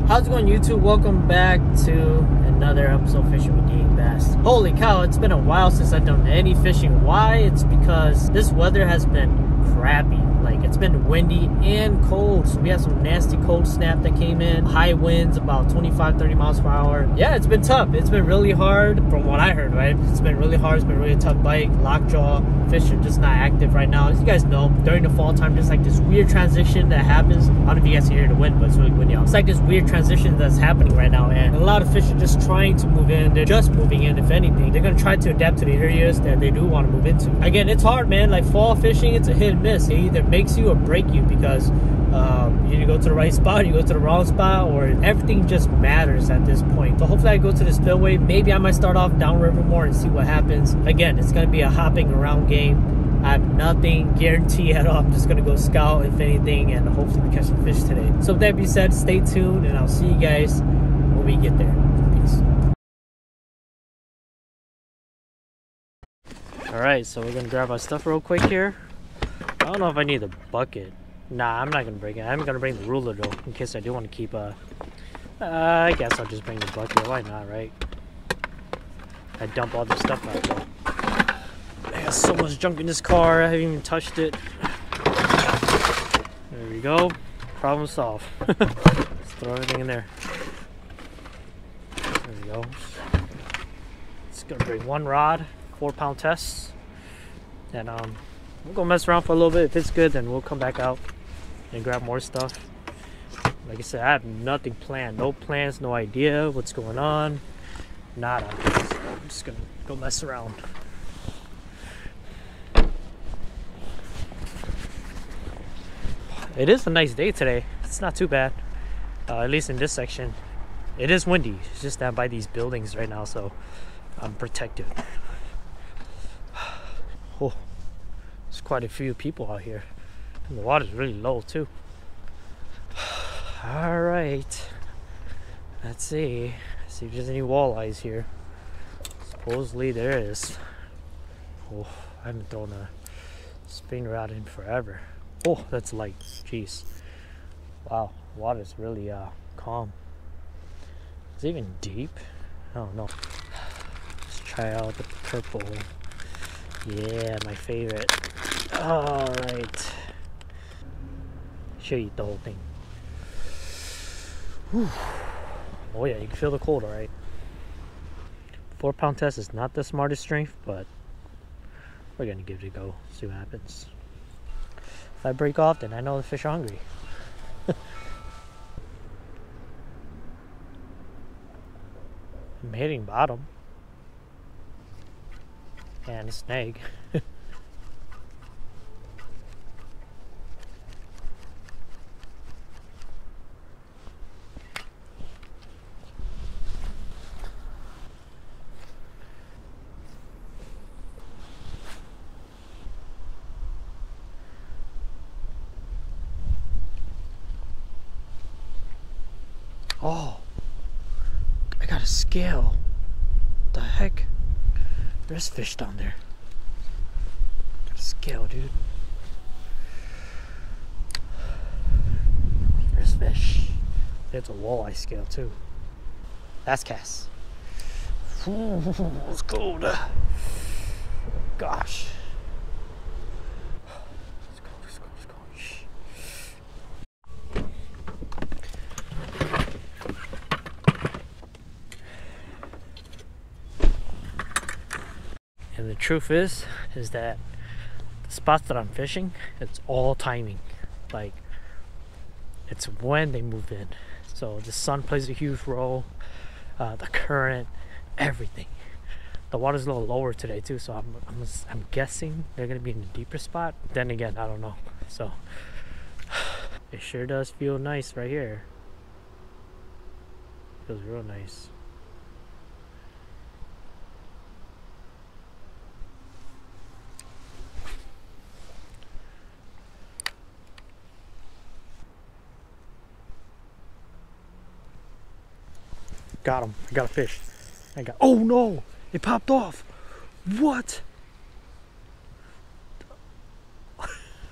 How's it going, YouTube? Welcome back to another episode of Fishing with DYangBass. Holy cow, it's been a while since I've done any fishing. Why? It's because this weather has been crappy. Like, it's been windy and cold. So we had some nasty cold snap that came in. High winds, about 25-30 miles per hour. Yeah, it's been tough. It's been really hard from what I heard, right? It's been really hard. It's been really tough bite. Lockjaw. Fish are just not active right now. As you guys know, during the fall time, there's like this weird transition that happens. I don't know if you guys can hear the wind, but it's really windy out. It's like this weird transition that's happening right now, and a lot of fish are just trying to move in. They're just moving in, if anything. They're gonna try to adapt to the areas that they do want to move into. Again, it's hard, man. Like, fall fishing, it's a hit and miss. It either makes you or break you, because you either go to the right spot, you go to the wrong spot, or everything just matters at this point. So hopefully I go to the spillway. Maybe I might start off downriver more and see what happens. Again, it's gonna be a hopping around game. I have nothing guaranteed at all. I'm just gonna go scout, if anything, and hopefully we catch some fish today. So with that being said, stay tuned, and I'll see you guys when we get there. Peace. All right, so we're gonna grab our stuff real quick here. I don't know if I need a bucket. Nah, I'm not gonna bring it. I'm gonna bring the ruler though, in case I do want to keep I guess I'll just bring the bucket. Why not, right? I dump all this stuff out though. I got so much junk in this car, I haven't even touched it. There we go. Problem solved. Let's throw everything in there. There we go. Just gonna bring one rod, 4-pound test. And we'll go mess around for a little bit. If it's good, then we'll come back out and grab more stuff. Like I said, I have nothing planned. No plans, no idea what's going on. Nada. So I'm just gonna go mess around. It is a nice day today. It's not too bad, at least in this section. It is windy. It's just down by these buildings right now, so I'm protected. Oh, there's quite a few people out here, and the water's really low too. All right, let's see if there's any walleyes here. Supposedly there is. Oh, I haven't thrown a spinning rod in forever. Oh, that's light. Jeez. Wow, water's really calm. Is it even deep? I don't know. Let's try out the purple. Yeah, my favorite. Alright. Show you the whole thing. Whew. Oh yeah, you can feel the cold, alright. 4-pound test is not the smartest strength, but we're gonna give it a go. See what happens. If I break off, then I know the fish are hungry. I'm hitting bottom. And a snag. Oh, I got a scale. What the heck? There's fish down there. Got a scale, dude. There's fish. There's a walleye scale too. That's cast. It's cold. Gosh. And the truth is that the spots that I'm fishing, it's all timing. Like, it's when they move in. So the sun plays a huge role, the current, everything. The water's a little lower today too, so I'm guessing they're gonna be in the deeper spot. Then again, I don't know. So it sure does feel nice right here. Feels real nice. Got him. I got a fish. Oh no! It popped off! What?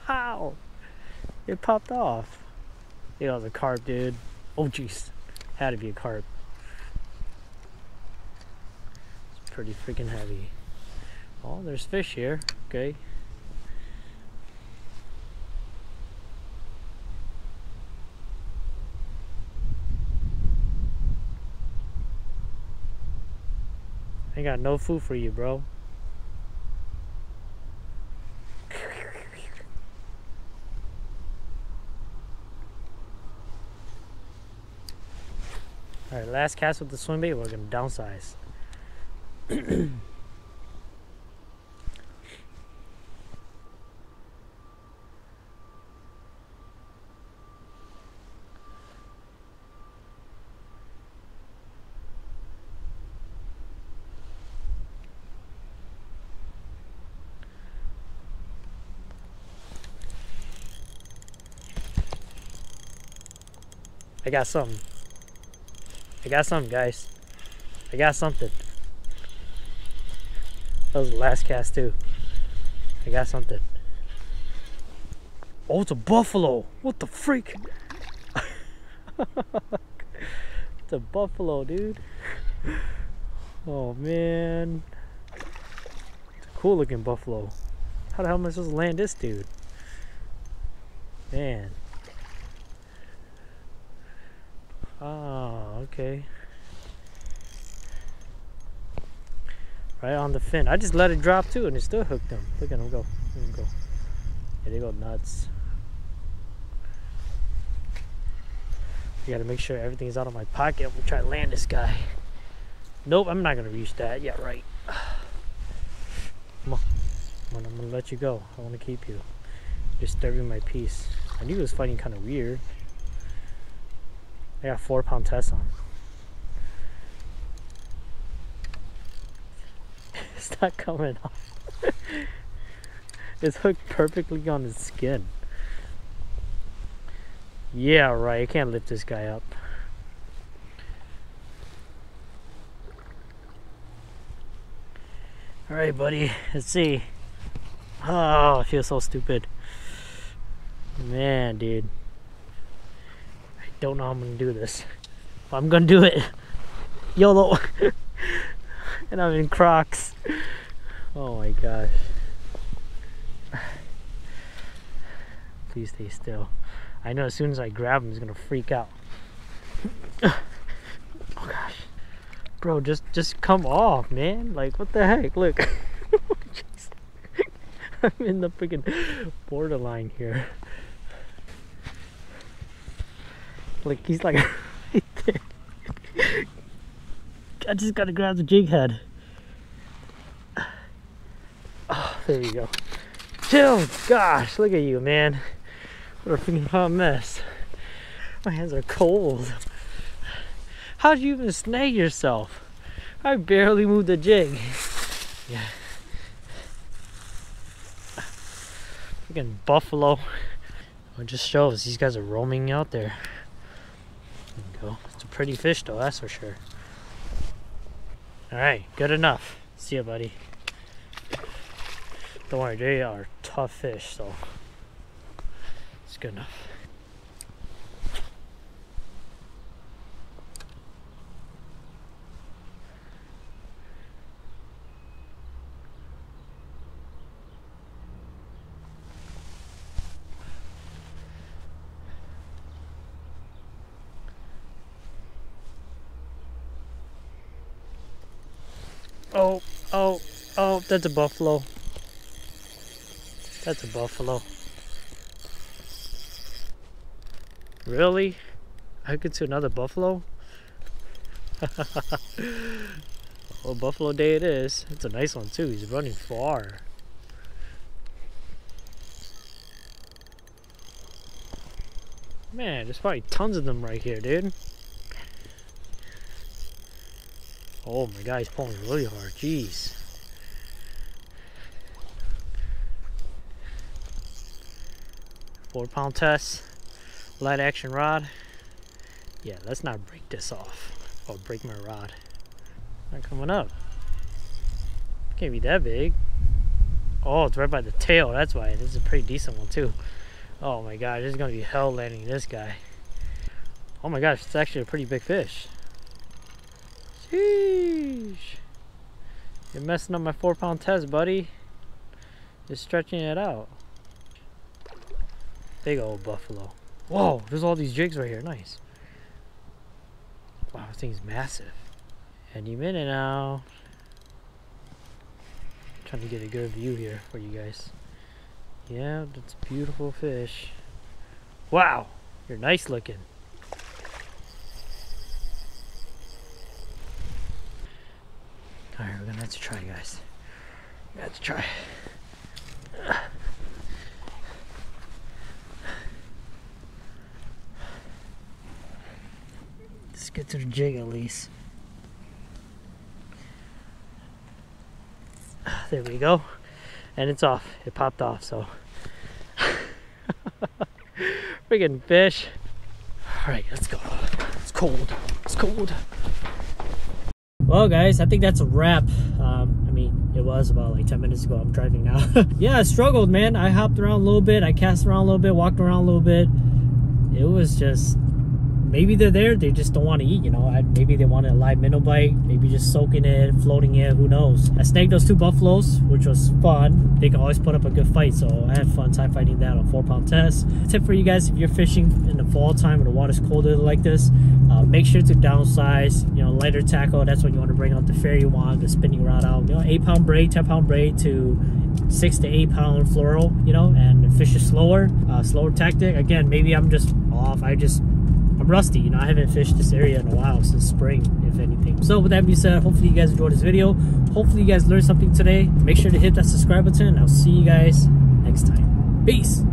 How? It popped off. It was a carp, dude. Oh jeez. Had to be a carp. It's pretty freaking heavy. Oh, there's fish here. Okay. I got no food for you, bro. Alright, last cast with the swim bait, we're gonna downsize. I got something. I got something, guys. I got something. That was the last cast too. I got something. Oh, it's a buffalo. What the freak? It's a buffalo, dude. Oh man. It's a cool looking buffalo. How the hell am I supposed to land this dude? Man. Oh, okay. Right on the fin. I just let it drop too and it still hooked him. Look at him go. Look at him go. Yeah, they go nuts. You gotta make sure everything's out of my pocket. We'll try to land this guy. Nope, I'm not gonna reach that. Yeah, right. Come on. Come on, I'm gonna let you go. I wanna keep you. You're disturbing my peace. I knew he was fighting kind of weird. I got 4-pound test on. It's not coming off. It's hooked perfectly on his skin. Yeah, right. I can't lift this guy up. Alright, buddy. Let's see. Oh, I feel so stupid. Man, dude. Don't know how I'm gonna do this, but I'm gonna do it. YOLO. And I'm in Crocs. Oh my gosh. Please stay still. I know as soon as I grab him, he's gonna freak out. Oh gosh, bro, just come off, man. Like, what the heck? Look. I'm in the freaking borderline here. Like, he's like right there. I just gotta grab the jig head. Oh, there you go. Chill. Gosh, look at you, man. What a freaking hot mess. My hands are cold. How'd you even snag yourself? I barely moved the jig. Yeah. Freaking buffalo. It just shows these guys are roaming out there. There you go. It's a pretty fish though, that's for sure. Alright, good enough. See ya, buddy. Don't worry, they are tough fish, so it's good enough. Oh, that's a buffalo. That's a buffalo. Really? I could see another buffalo? Well, buffalo day it is. It's a nice one too. He's running far. Man, there's probably tons of them right here, dude. Oh my god, he's pulling really hard. Jeez. £4 test. Light action rod. Yeah, let's not break this off. Or break my rod. Not coming up. Can't be that big. Oh, it's right by the tail. That's why. This is a pretty decent one too. Oh my god, this is gonna be hell landing this guy. Oh my gosh, it's actually a pretty big fish. Sheesh. You're messing up my 4-pound test, buddy. You're stretching it out. Big old buffalo. Whoa, there's all these jigs right here. Nice. Wow, this thing's massive. Any minute now. I'm trying to get a good view here for you guys. Yeah, that's a beautiful fish. Wow, you're nice looking. Alright, we're gonna have to try, guys. We have to try. Let's get to the jig at least. There we go. And it's off. It popped off, so. Friggin' fish. Alright, let's go. It's cold. It's cold. Well guys, I think that's a wrap. I mean, it was about like 10 minutes ago. I'm driving now. Yeah, I struggled, man. I hopped around a little bit. I cast around a little bit, walked around a little bit. It was just, maybe they're there, they just don't want to eat, you know. Maybe they want a live minnow bite, maybe just soaking it, floating it, who knows. I snagged those 2 buffaloes, which was fun. They can always put up a good fight, so I had fun time fighting that on 4-pound test. Tip for you guys, if you're fishing in the fall time when the water's colder like this, make sure to downsize, you know, lighter tackle. That's when you want to bring out the fairy wand, the spinning rod out, you know, 8-pound braid, 10-pound braid to 6 to 8 pound fluoro, you know, and fish is slower tactic. Again, maybe I'm just off. I'm rusty, you know. I haven't fished this area in a while, since spring, if anything. So with that being said, hopefully you guys enjoyed this video. Hopefully you guys learned something today. Make sure to hit that subscribe button, and I'll see you guys next time. Peace.